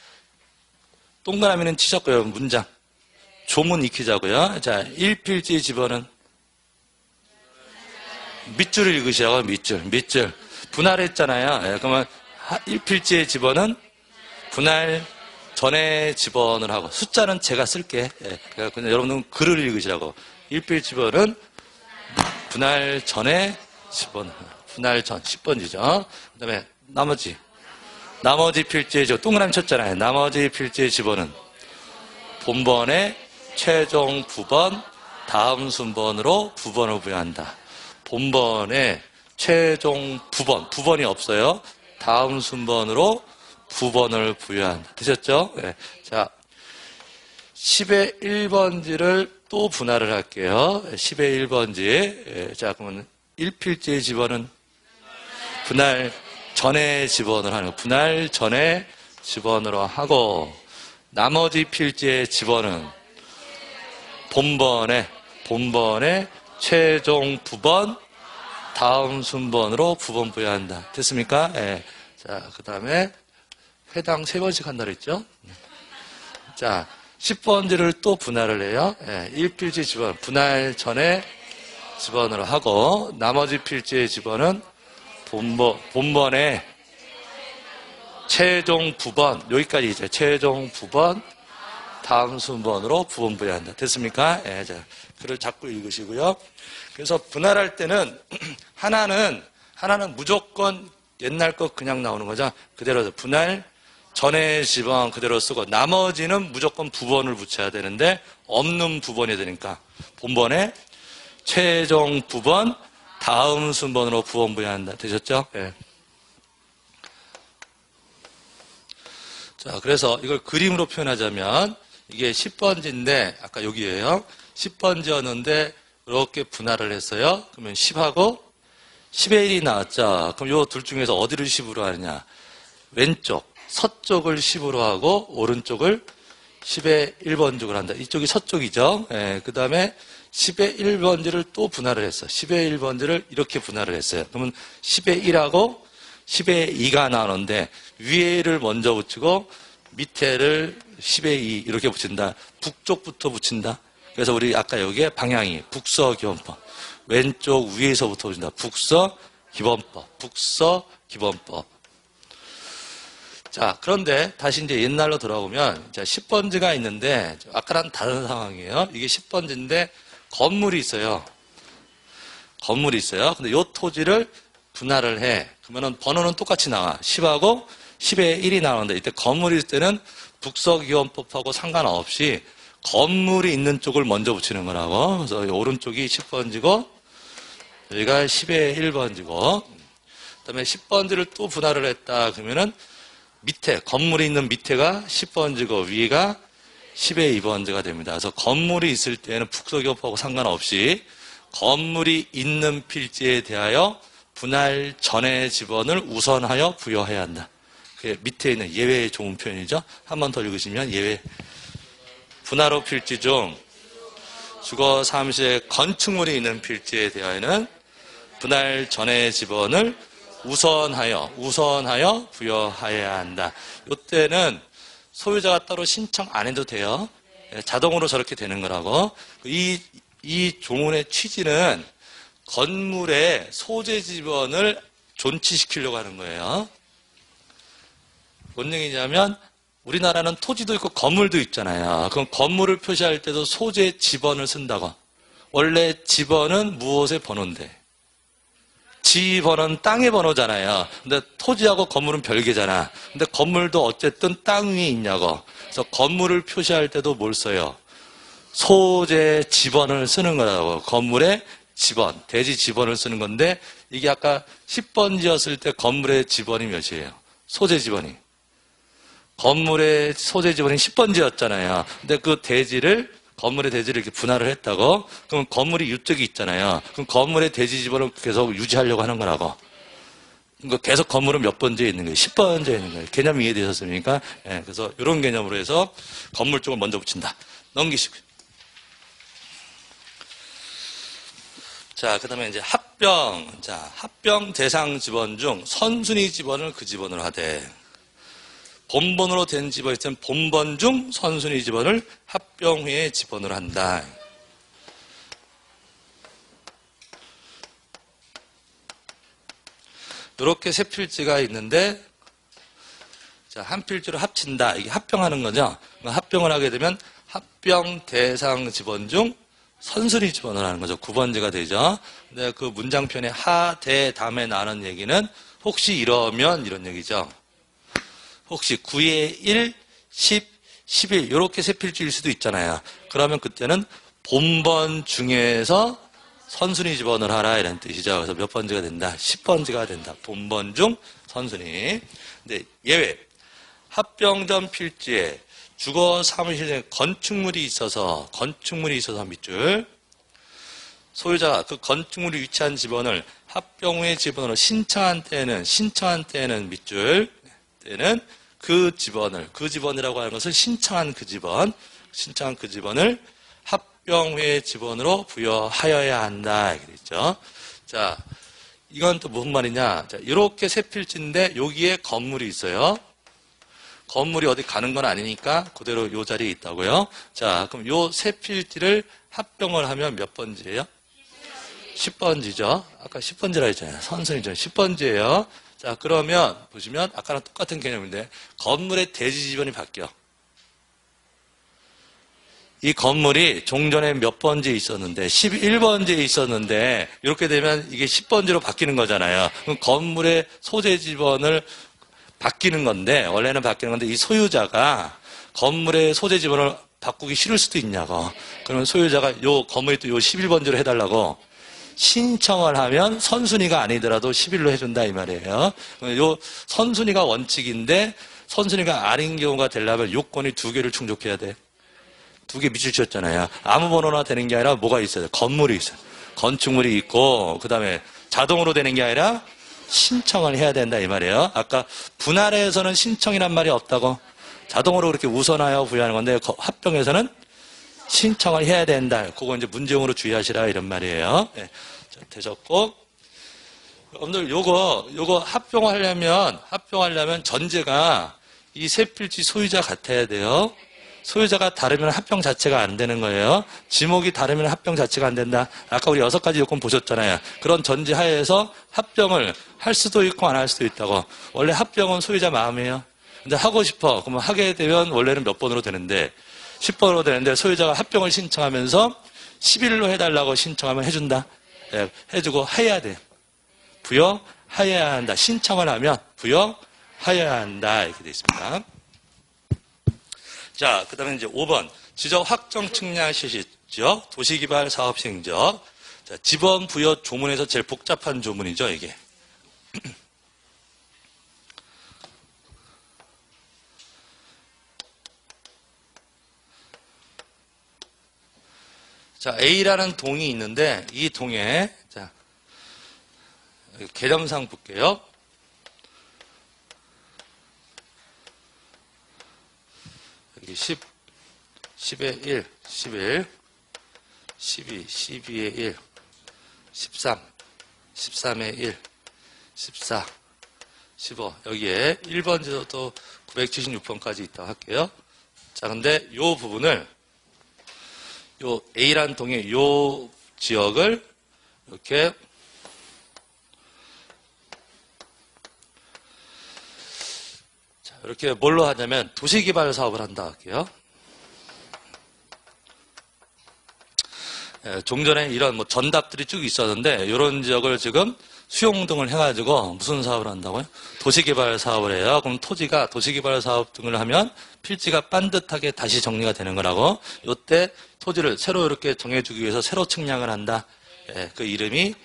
동그라미는 치셨고요. 문장. 조문 익히자고요. 자, 1필지 집어는 밑줄을 읽으시라고. 밑줄. 분할했잖아요. 그러면 1필지의 집어는 분할 전에 집어를 하고 숫자는 제가 쓸게. 그냥 여러분은 글을 읽으시라고. 1필 집어는 분할 전에 집어는 분할 전 10번지죠. 그 다음에 나머지 필지의 집어 동그라미 쳤잖아요. 나머지 필지의 집어는 본번의 최종 부번 다음 순번으로 부번을 부여한다. 본번의 최종 부번이 없어요. 다음 순번으로 부번을 부여한다. 되셨죠? 네. 자, 10의 1번지를 또 분할을 할게요. 10의 1번지. 자, 그러면 1필지의 집어는 분할 전에 집원을 하는 거. 분할 전에 집원으로 하고 나머지 필지의 집어는 본번의 최종 부번 다음 순번으로 부번 부여한다. 됐습니까? 네. 자, 그 다음에 회당 3번씩 한다 그랬죠? 자, 10번지를 또 분할을 해요. 1필지 집원, 분할 전에 집원으로 하고 나머지 필지의 집원은 본번의 최종 부번, 여기까지 이제 최종 부번 다음 순번으로 부번 부여한다. 됐습니까? 자, 글을 자꾸 읽으시고요. 그래서 분할할 때는 하나는 무조건 옛날 거 그냥 나오는 거죠. 그대로 분할 전에 집원 그대로 쓰고 나머지는 무조건 부번을 붙여야 되는데 없는 부번이 되니까 본번의 최종 부번 다음 순번으로 부번 부여한다. 되셨죠? 네. 자, 그래서 이걸 그림으로 표현하자면 이게 10번지인데 아까 여기에요. 10번지였는데 이렇게 분할을 했어요. 그러면 10하고 10의 1이 나왔죠. 그럼 요 둘 중에서 어디를 10으로 하느냐? 왼쪽, 서쪽을 10으로 하고 오른쪽을 10의 1번쪽을 한다. 이쪽이 서쪽이죠. 예, 그 다음에 10의 1번지를 또 분할을 했어. 10의 1번지를 이렇게 분할을 했어요. 그러면 10의 1하고 10의 2가 나오는데 위에를 먼저 붙이고 밑에를 10의 2 이렇게 붙인다. 북쪽부터 붙인다. 그래서 우리 아까 여기에 방향이 북서기원법. 왼쪽 위에서부터 붙인다. 북서기원법. 북서기원법. 자, 그런데 다시 이제 옛날로 돌아오면 10번지가 있는데 아까랑 다른 상황이에요. 이게 10번지인데 건물이 있어요. 건물이 있어요. 근데 이 토지를 분할을 해. 그러면은 번호는 똑같이 나와. 10하고 10의 1이 나오는데 이때 건물이 있을 때는 북서기원법하고 상관없이 건물이 있는 쪽을 먼저 붙이는 거라고. 그래서 오른쪽이 10번지고 여기가 10의 1번지고 그다음에 10번지를 또 분할을 했다. 그러면은 밑에 건물이 있는 밑에가 10번지고 위가 10의 2번지가 됩니다. 그래서 건물이 있을 때는 북서기원법하고 상관없이 건물이 있는 필지에 대하여 분할 전의 지번을 우선하여 부여해야 한다. 그게 밑에 있는 예외의 좋은 표현이죠. 한 번 더 읽으시면 예외. 분할호 필지 중 주거 사무실의 건축물이 있는 필지에 대하여는 분할 전의 지번을 우선하여 부여해야 한다. 이때는 소유자가 따로 신청 안 해도 돼요. 자동으로 저렇게 되는 거라고. 이 조문의 취지는 건물의 소재 지번을 존치시키려고 하는 거예요. 뭔 얘기냐면 우리나라는 토지도 있고 건물도 있잖아요. 그럼 건물을 표시할 때도 소재 지번을 쓴다고. 원래 지번은 무엇의 번호인데? 지번은 땅의 번호잖아요. 근데 토지하고 건물은 별개잖아. 근데 건물도 어쨌든 땅 위에 있냐고. 그래서 건물을 표시할 때도 뭘 써요? 소재 지번을 쓰는 거라고. 건물의 지번, 대지 지번을 쓰는 건데 이게 아까 10번지였을 때 건물의 지번이 몇이에요? 소재 지번이. 건물의 소재 지번이 10번지였잖아요. 근데 그 대지를 건물의 대지를 이렇게 분할을 했다고? 그럼 건물이 이쪽이 있잖아요. 그럼 건물의 대지 지번을 계속 유지하려고 하는 거라고. 그러니까 계속 건물은 몇 번지에 있는 거예요? 10번지에 있는 거예요. 개념 이해되셨습니까? 예, 그래서 이런 개념으로 해서 건물 쪽을 먼저 붙인다. 넘기시고요. 자, 그 다음에 이제 합병. 자, 합병 대상 지번 중 선순위 지번을 그 지번으로 하되, 본번으로 된 지번이 있으면 본번 중 선순위 지번을 합병 후에 지번으로 한다. 이렇게 세 필지가 있는데, 자, 한 필지로 합친다. 이게 합병하는 거죠. 합병을 하게 되면 합병 대상 지번 중 선순위 지번을 하는 거죠. 9번지가 되죠. 근데 그 문장편에 하, 대, 담에 나는 얘기는 혹시 이러면 이런 얘기죠. 혹시 9의 1, 10, 11 이렇게 세 필지일 수도 있잖아요. 그러면 그때는 본번 중에서 선순위 지번을 하라 이런 뜻이죠. 그래서 몇 번지가 된다? 10번지가 된다. 본번 중 선순위. 근데 예외. 합병전 필지에 주거 사무실에 건축물이 있어서 밑줄. 소유자가 그 건축물이 위치한 지번을 합병 후의 지번으로 신청한 때는 밑줄. 때는 그 지번이라고 하는 것은 신청한 그 지번을 합병 후의 지번으로 부여하여야 한다. 그랬죠. 자, 이건 또 무슨 말이냐. 자, 이렇게 세 필지인데 여기에 건물이 있어요. 건물이 어디 가는 건 아니니까 그대로 이 자리에 있다고요. 자, 그럼 요 세 필지를 합병을 하면 몇 번지예요? 10번지죠. 아까 10번지라 했잖아요. 선순위죠. 10번지예요. 자, 그러면 보시면 아까랑 똑같은 개념인데 건물의 대지 지번이 바뀌어. 이 건물이 종전에 몇 번지에 있었는데 11번지에 있었는데 이렇게 되면 이게 10번지로 바뀌는 거잖아요. 그럼 건물의 소재 지번을 바뀌는 건데 원래는 바뀌는 건데 이 소유자가 건물의 소재 지번을 바꾸기 싫을 수도 있냐고. 그러면 소유자가 요 건물이 또 요 11번지로 해달라고 신청을 하면 선순위가 아니더라도 11로 해준다 이 말이에요. 요 선순위가 원칙인데 선순위가 아닌 경우가 되려면 요건이 두 개를 충족해야 돼. 두 개 밑줄 쳤잖아요. 아무 번호나 되는 게 아니라 뭐가 있어야 돼? 건물이 있어요. 건축물이 있고 그 다음에 자동으로 되는 게 아니라 신청을 해야 된다 이 말이에요. 아까 분할에서는 신청이란 말이 없다고 자동으로 그렇게 우선하여 부여하는 건데 합병에서는 신청을 해야 된다. 그거 이제 문제용으로 주의하시라 이런 말이에요. 네. 자, 되셨고 여러분들 요거 합병하려면 전제가 이 세 필지 소유자 같아야 돼요. 소유자가 다르면 합병 자체가 안 되는 거예요. 지목이 다르면 합병 자체가 안 된다. 아까 우리 6가지 요건 보셨잖아요. 그런 전제 하에서 합병을 할 수도 있고 안 할 수도 있다고. 원래 합병은 소유자 마음이에요. 근데 하고 싶어. 그러면 하게 되면 원래는 몇 번으로 되는데 10번으로 되는데 소유자가 합병을 신청하면서 10일로 해달라고 신청하면 해준다. 예, 해주고 해야 돼. 부여하여야 한다. 신청을 하면 부여하여야 한다. 이렇게 되어 있습니다. 자, 그 다음에 이제 5번. 지적 확정 측량 실시죠. 도시개발 사업 시행적. 자, 지번 부여 조문에서 제일 복잡한 조문이죠, 이게. 자, A라는 동이 있는데, 이 동에, 자, 개념상 볼게요. 여기 10의 1, 11, 12, 12의 1, 13, 13의 1, 14, 15. 여기에 1번 지도도 976번까지 있다고 할게요. 자, 근데 요 부분을, 요 A란 동의 요 지역을 이렇게 이렇게 뭘로 하냐면 도시개발 사업을 한다 할게요. 종전에 이런 뭐 전답들이 쭉 있었는데 이런 지역을 지금 수용 등을 해가지고 무슨 사업을 한다고요? 도시개발 사업을 해요. 그럼 토지가 도시개발 사업 등을 하면 필지가 반듯하게 다시 정리가 되는 거라고. 이때 토지를 새로 이렇게 정해주기 위해서 새로 측량을 한다. 그 이름이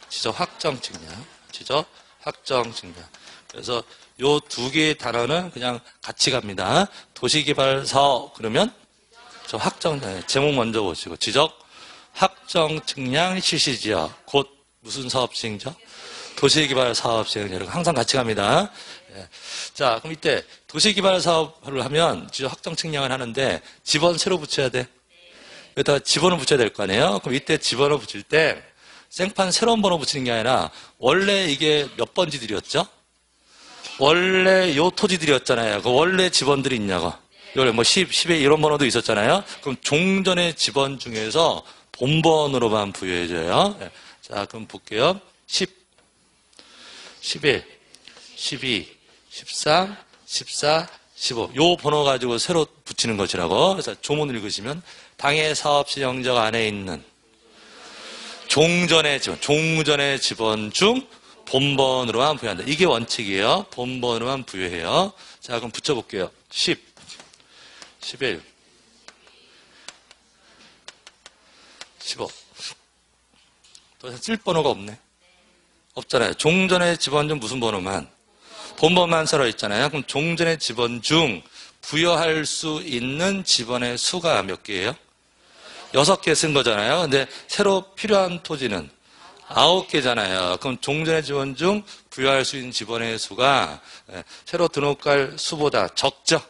지적 확정 측량. 지적 확정 측량. 그래서 요 두 개의 단어는 그냥 같이 갑니다. 도시개발 사업 그러면 저 확정 제목 먼저 보시고 지적 확정 측량 실시 지역 곧 무슨 사업 시행죠? 도시개발 사업 시행 여러분 항상 같이 갑니다. 자, 그럼 이때 도시개발 사업을 하면 지적 확정 측량을 하는데 지번 새로 붙여야 돼. 여기다가 지번을 붙여야 될 거 아니에요? 그럼 이때 지번을 붙일 때 생판 새로운 번호 붙이는 게 아니라 원래 이게 몇 번지들이었죠? 원래 요 토지들이었잖아요. 그 원래 지번들이 있냐고. 원래 뭐 10에 이런 번호도 있었잖아요. 그럼 종전의 지번 중에서 본번으로만 부여해줘요. 자, 그럼 볼게요. 10, 11, 12, 13, 14, 15. 요 번호 가지고 새로 붙이는 것이라고. 그래서 조문을 읽으시면 당해 사업시 영적 안에 있는 종전의 지번 중 본번으로만 부여한다. 이게 원칙이에요. 본번으로만 부여해요. 자, 그럼 붙여볼게요. 10, 11, 15. 또 쓸 번호가 없네. 없잖아요. 종전의 지번 중 무슨 번호만? 본번만 새로 있잖아요. 그럼 종전의 지번 중 부여할 수 있는 지번의 수가 몇 개예요? 6개 쓴 거잖아요. 근데 새로 필요한 토지는 9개잖아요. 그럼 종전의 지번 중 부여할 수 있는 지번의 수가 새로 등록할 수보다 적죠?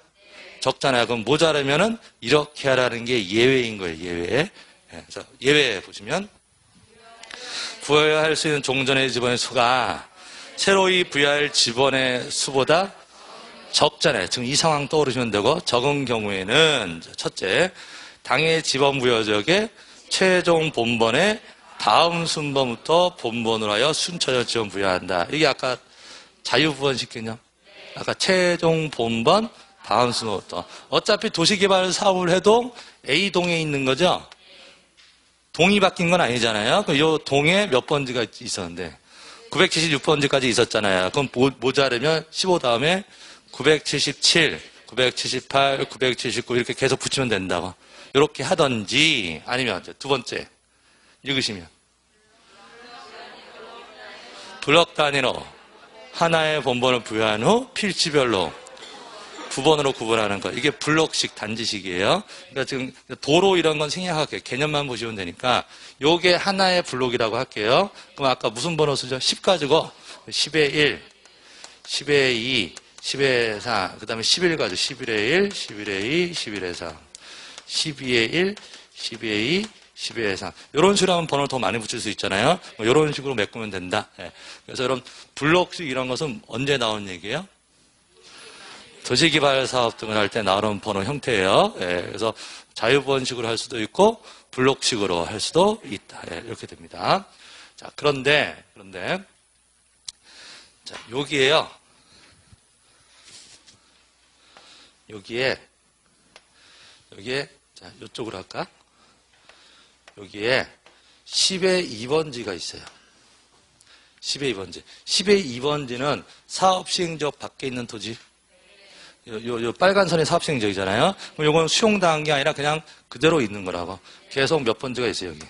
적잖아요. 그럼 모자르면은 이렇게 하라는 게 예외인 거예요. 예외. 그래서 예외 보시면 부여할 수 있는 종전의 지번의 수가 새로이 부여할 지번의 수보다 적잖아요. 지금 이 상황 떠오르시면 되고 적은 경우에는 첫째, 당해 지번 부여지역의 최종 본번의 다음 순번부터 본번으로 하여 순차적 지번 부여한다. 이게 아까 자유부원식 개념. 아까 최종 본번 다음 순번부터. 어차피 도시개발 사업을 해도 A동에 있는 거죠. 동이 바뀐 건 아니잖아요. 이 동에 몇 번지가 있었는데 976번지까지 있었잖아요. 그럼 모자르면 15 다음에 977, 978, 979 이렇게 계속 붙이면 된다고. 이렇게 하든지 아니면 두 번째 읽으시면 블럭 단위로 하나의 본번을 부여한 후 필지별로 9번으로 구분하는 거. 이게 블록식 단지식이에요. 그러니까 지금 도로 이런 건 생략할게요. 개념만 보시면 되니까 요게 하나의 블록이라고 할게요. 그럼 아까 무슨 번호 쓰죠? 10 가지고 10의 1, 10의 2, 10의 4, 그 다음에 11 가지고 11의 1, 11의 2, 11의 4, 12의 1, 12의 2, 12의 3. 이런 식으로 하면 번호를 더 많이 붙일 수 있잖아요. 이런 식으로 메꾸면 된다. 예. 그래서 이런 블록식 이런 것은 언제 나온 얘기예요? 도시개발 사업 등을 할 때 나오는 번호 형태예요. 예. 그래서 자유번식으로 할 수도 있고 블록식으로 할 수도 있다. 예. 이렇게 됩니다. 자, 그런데 자, 여기에 자, 이쪽으로 할까? 여기에 10의 2번지가 있어요. 10의 2번지. 10의 2번지는 사업시행지역 밖에 있는 토지. 요 빨간 선이 사업시행지역이잖아요. 그럼 요건 수용당한 게 아니라 그냥 그대로 있는 거라고. 계속 몇 번지가 있어요, 여기.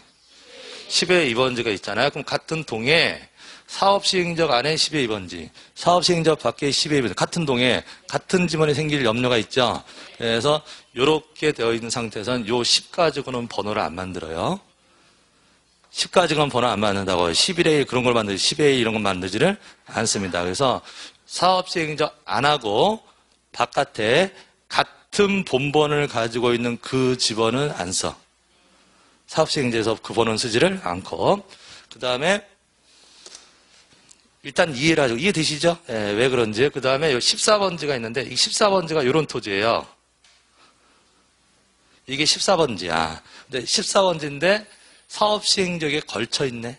10의 2번지가 있잖아요. 그럼 같은 동에 사업시행지역 안에 10의 2번지, 사업시행지역 밖에 10의 2번지, 같은 동에 같은 지번이 생길 염려가 있죠. 그래서 이렇게 되어 있는 상태에서는 요 10 가지고는 번호를 안 만들어요. 10 가지고는 번호 안 만든다고. 11의 1 그런 걸 만들지, 10의 1 이런 걸 만들지를 않습니다. 그래서 사업시행지역 안 하고 바깥에 같은 본번을 가지고 있는 그 지번은 안 써. 사업시행지에서 그 번호는 쓰지를 않고. 그 다음에 일단 이해를 하죠. 이해되시죠? 예, 왜 그런지. 그 다음에 14번지가 있는데 이 14번지가 이런 토지예요. 이게 14번지야. 근데 14번지인데 사업시행지역에 걸쳐 있네.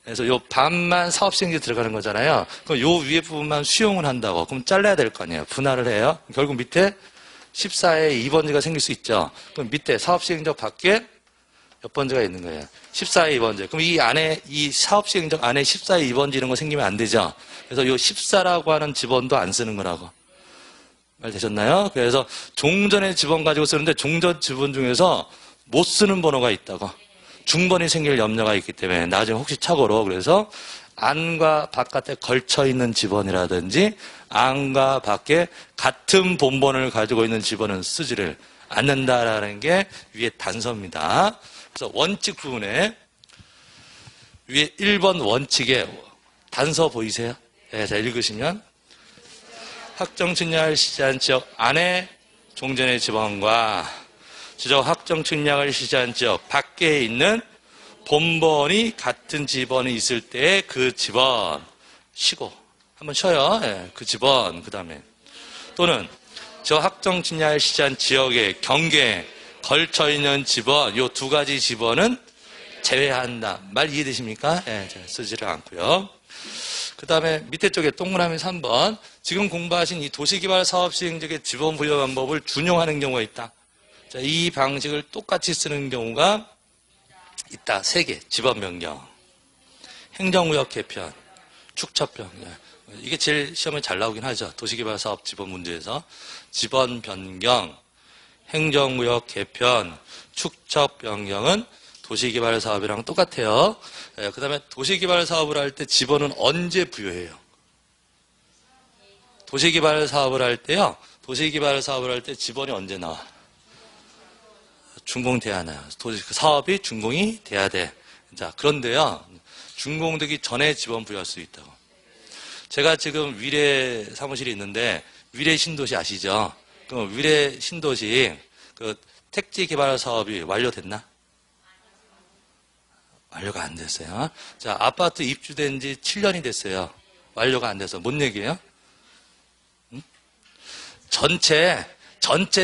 그래서 요 반만 사업시행지에 들어가는 거잖아요. 그럼 요 위에 부분만 수용을 한다고. 그럼 잘라야 될 거 아니에요. 분할을 해요. 결국 밑에 14에 2번지가 생길 수 있죠. 그럼 밑에 사업시행지역 밖에 몇 번지가 있는 거예요? 14의 2번지. 그럼 이 안에, 이 사업시행적 안에 14의 2번지 이런 거 생기면 안 되죠? 그래서 이 14라고 하는 지번도 안 쓰는 거라고. 말 되셨나요? 그래서 종전의 지번 가지고 쓰는데 종전 지번 중에서 못 쓰는 번호가 있다고. 중번이 생길 염려가 있기 때문에 나중에 혹시 착오로 그래서 안과 바깥에 걸쳐 있는 지번이라든지 안과 밖에 같은 본번을 가지고 있는 지번은 쓰지를 않는다라는 게 위에 단서입니다. 그래서 원칙 부분에 위에 1번 원칙에 단서 보이세요? 네, 자, 읽으시면 확정 측량을 지역 안에 종전의 지번과 지적 확정 측량을 시시한 지역 밖에 있는 본번이 같은 지번이 있을 때 그 지번 쉬고 한번 쉬어요. 네, 그 지번 그 다음에 또는 저 확정 측량을 시시한 지역의 경계에 걸쳐 있는 지번, 요 두 가지 지번은 제외한다. 말 이해되십니까? 예, 쓰지를 않고요. 그 다음에 밑에 쪽에 동그라미 3번. 지금 공부하신 이 도시개발 사업 시행적의 지번 부여 방법을 준용하는 경우가 있다. 자, 이 방식을 똑같이 쓰는 경우가 있다. 3개. 지번 변경, 행정구역 개편, 축척 변경. 이게 제일 시험에 잘 나오긴 하죠. 도시개발 사업 지번 문제에서. 지번 변경, 행정구역 개편, 축척 변경은 도시개발 사업이랑 똑같아요. 그 다음에 도시개발 사업을 할 때 지번은 언제 부여해요? 도시개발 사업을 할 때요. 도시개발 사업을 할 때 지번이 언제 나와? 준공돼야 나요. 사업이 준공이 돼야 돼. 자, 그런데요. 준공되기 전에 지번 부여할 수 있다고. 제가 지금 위례 사무실이 있는데 위례 신도시 아시죠? 그럼 위례 신도시 그 택지 개발 사업이 완료됐나? 완료가 안 됐어요. 자, 아파트 입주된 지 7년이 됐어요. 완료가 안 돼서. 뭔 얘기예요? 응? 전체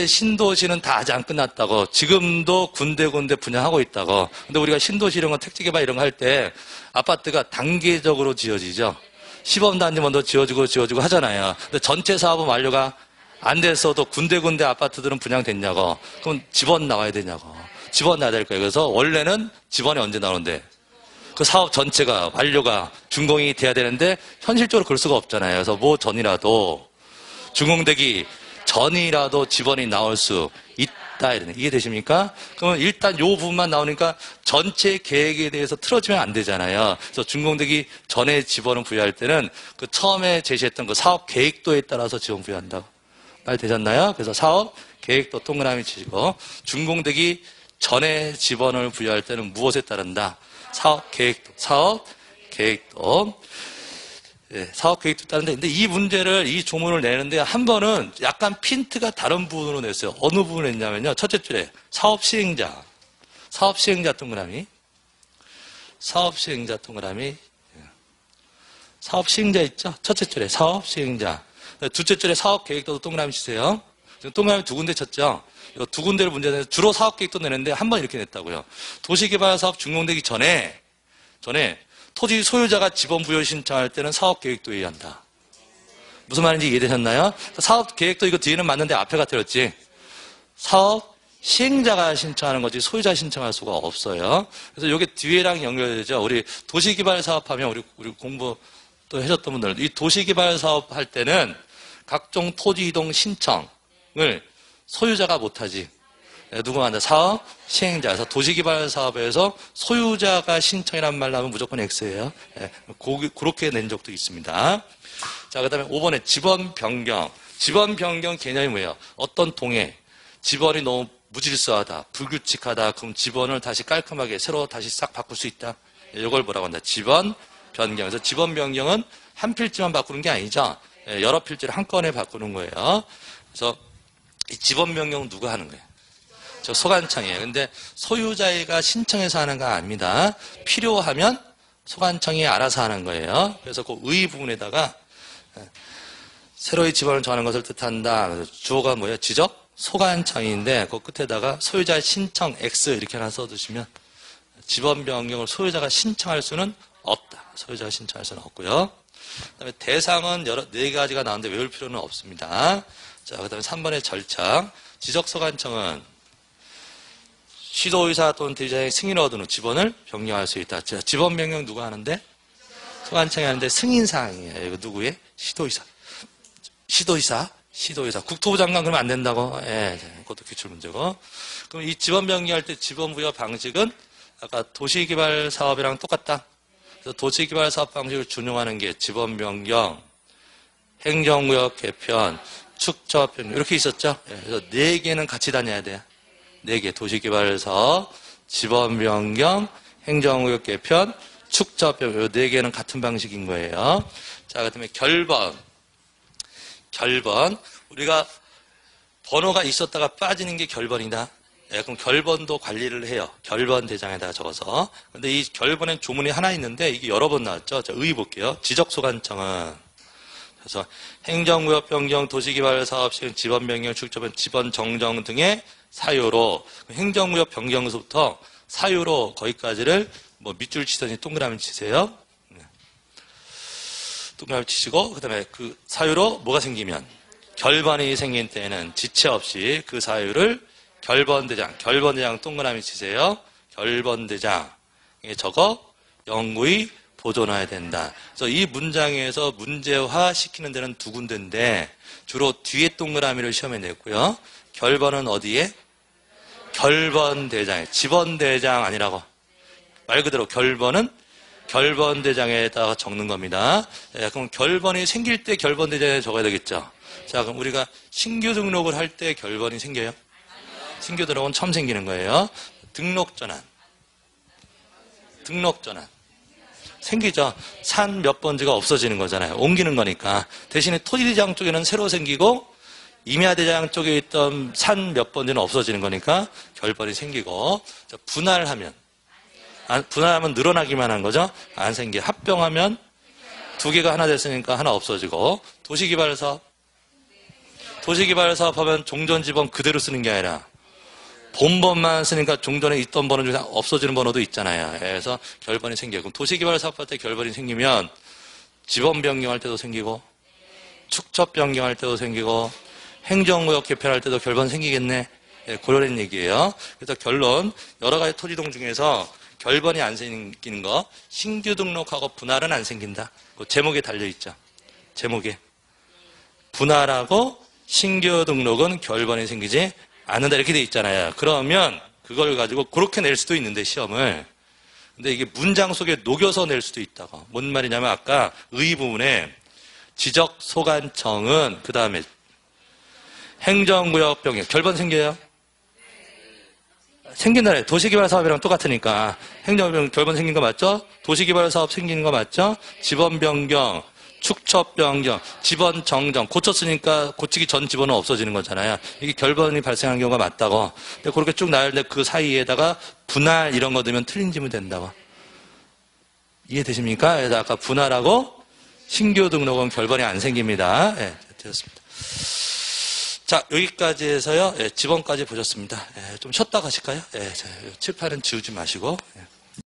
신도시는 다 아직 안 끝났다고. 지금도 군데군데 분양하고 있다고. 근데 우리가 신도시 이런 거 택지 개발 이런 거 할 때 아파트가 단계적으로 지어지죠. 시범단지 먼저 지어지고 하잖아요. 근데 전체 사업은 완료가 안 됐어도 군데군데 아파트들은 분양됐냐고. 그럼 지번 나와야 되냐고. 지번 나야 될 거예요. 그래서 원래는 지번이 언제 나오는데 그 사업 전체가 완료가 준공이 돼야 되는데 현실적으로 그럴 수가 없잖아요. 그래서 뭐 전이라도 준공되기 전이라도 지번이 나올 수 있다. 이러네. 이해되십니까? 그러면 일단 요 부분만 나오니까 전체 계획에 대해서 틀어지면 안 되잖아요. 그래서 준공되기 전에 지번을 부여할 때는 그 처음에 제시했던 그 사업 계획도에 따라서 지번 부여한다고. 말 되셨나요? 그래서 사업 계획도 동그라미 치시고 준공되기 전에 지번을 부여할 때는 무엇에 따른다? 사업 계획도. 예, 사업 계획도 따른데, 근데 이 문제를, 이 조문을 내는데 한 번은 약간 핀트가 다른 부분으로 냈어요. 어느 부분을 냈냐면요. 첫째 줄에 사업 시행자 동그라미. 사업 시행자 있죠? 첫째 줄에 사업 시행자. 둘째 줄에 사업 계획도 동그라미 치세요. 지금 동그라미 두 군데 쳤죠? 이 두 군데를 문제 내서 주로 사업 계획도 내는데 한 번 이렇게 냈다고요. 도시개발 사업 준공되기 전에 토지 소유자가 지번 부여 신청할 때는 사업 계획도 의의한다. 무슨 말인지 이해되셨나요? 사업 계획도 이거 뒤에는 맞는데 앞에가 틀렸지. 사업 시행자가 신청하는 거지 소유자 신청할 수가 없어요. 그래서 이게 뒤에랑 연결되죠. 우리 도시개발 사업하면 우리 공부 또 하셨던 분들, 이 도시개발 사업 할 때는 각종 토지 이동 신청을 소유자가 못하지. 누구만 한다? 사업 시행자. 그래서 도시개발 사업에서 소유자가 신청이란 말 나오면 무조건 X예요. 그렇게 낸 적도 있습니다. 자, 그 다음에 5번에 지번 변경. 지번 변경 개념이 뭐예요? 어떤 동에 지번이 너무 무질서하다, 불규칙하다, 그럼 지번을 다시 깔끔하게 새로 다시 싹 바꿀 수 있다. 이걸 뭐라고 한다? 지번 변경. 그래서 지번 변경은 한 필지만 바꾸는 게 아니죠. 여러 필지를 한 건에 바꾸는 거예요. 그래서 이 지번 변경 누가 하는 거예요? 저 소관청이에요. 근데 소유자가 신청해서 하는 거 아닙니다. 필요하면 소관청이 알아서 하는 거예요. 그래서 그 의 부분에다가 새로이 지번을 정하는 것을 뜻한다. 그래서 주어가 뭐예요? 지적 소관청인데 그 끝에다가 소유자의 신청 X 이렇게 하나 써두시면 지번 변경을 소유자가 신청할 수는 없다. 소유자가 신청할 수는 없고요. 그다음에 대상은 네 가지가 나오는데 외울 필요는 없습니다. 자, 그다음에 3번의 절차. 지적소관청은 시도의사 또는 대리자의 승인을 얻은 후 지번을 변경할 수 있다. 자, 지번 변경 누가 하는데? 소관청이 하는데 승인사항이에요. 이거 누구의? 시도의사. 국토부 장관 그러면 안 된다고? 예, 그것도 기출문제고. 그럼 이 지번 변경할 때 지번 부여 방식은 아까 도시개발 사업이랑 똑같다. 그래서 도시개발 사업 방식을 준용하는 게 지번 변경, 행정구역 개편, 축적 변경 이렇게 있었죠. 예, 그래서 4개는 같이 다녀야 돼요. 4개. 도시개발 사업, 지번 변경, 행정구역 개편, 축적 변경 이 4개는 같은 방식인 거예요. 자, 그다음에 결번. 우리가 번호가 있었다가 빠지는 게 결번이다. 예, 그럼 결번도 관리를 해요. 결번 대장에다가 적어서. 근데 이 결번엔 조문이 하나 있는데 이게 여러 번 나왔죠. 자, 의 볼게요. 지적소관청은 그래서 행정구역 변경, 도시개발 사업 시행, 지번 변경, 축적변, 지번 정정 등의 사유로 행정구역 변경서부터 사유로 거기까지를 뭐 밑줄 치더니 동그라미 치세요. 동그라미 치시고 그다음에 그 사유로 뭐가 생기면 결번이 생긴 때에는 지체 없이 그 사유를 결번대장 동그라미 치세요. 결번대장에 적어 영구히 보존해야 된다. 그래서 이 문장에서 문제화 시키는 데는 두 군데인데 주로 뒤에 동그라미를 시험에 냈고요. 결번은 어디에? 결번대장에. 지번대장 아니라고. 말 그대로 결번은 결번대장에다가 적는 겁니다. 예, 그럼 결번이 생길 때 결번대장에 적어야 되겠죠. 자, 그럼 우리가 신규 등록을 할 때 결번이 생겨요? 신규 등록은 처음 생기는 거예요. 등록전환. 생기죠. 산 몇 번지가 없어지는 거잖아요. 옮기는 거니까. 대신에 토지대장 쪽에는 새로 생기고 임야대장 쪽에 있던 산 몇 번지는 없어지는 거니까 결번이 생기고. 자, 분할하면 늘어나기만 한 거죠. 안 생겨. 합병하면 2개가 하나 됐으니까 하나 없어지고. 도시개발 사업 하면 종전지번 그대로 쓰는 게 아니라 본번만 쓰니까 종전에 있던 번호 중에 없어지는 번호도 있잖아요. 그래서 결번이 생겨요. 그럼 도시개발 사업할 때 결번이 생기면 지번 변경할 때도 생기고 축적 변경할 때도 생기고 행정구역 개편할 때도 결번 생기겠네. 그런 얘기예요. 그래서 결론 여러 가지 토지동 중에서 결번이 안 생기는 거 신규 등록하고 분할은 안 생긴다. 그 제목에 달려있죠. 제목에 분할하고 신규 등록은 결번이 생기지 않는다 이렇게 돼 있잖아요. 그러면 그걸 가지고 그렇게 낼 수도 있는데 시험을. 근데 이게 문장 속에 녹여서 낼 수도 있다고. 뭔 말이냐면 아까 의 부분에 지적소관청은 그 다음에 행정구역 변경. 결번 생겨요? 생긴다래. 도시개발사업이랑 똑같으니까. 행정구역 결번 생긴 거 맞죠? 도시개발사업 생기는 거 맞죠? 지번 변경, 축척 변경, 지번 정정. 고쳤으니까 고치기 전 지번은 없어지는 거잖아요. 이게 결번이 발생하는 경우가 맞다고. 근데 그렇게 쭉 나열돼 그 사이에다가 분할 이런 거 넣으면 틀린 지문 된다고. 이해되십니까? 그래서 아까 분할하고 신규 등록은 결번이 안 생깁니다. 예, 되었습니다. 자, 여기까지 해서요. 예, 지번까지 보셨습니다. 예, 좀 쉬었다 가실까요? 예, 자, 칠판은 지우지 마시고. 예.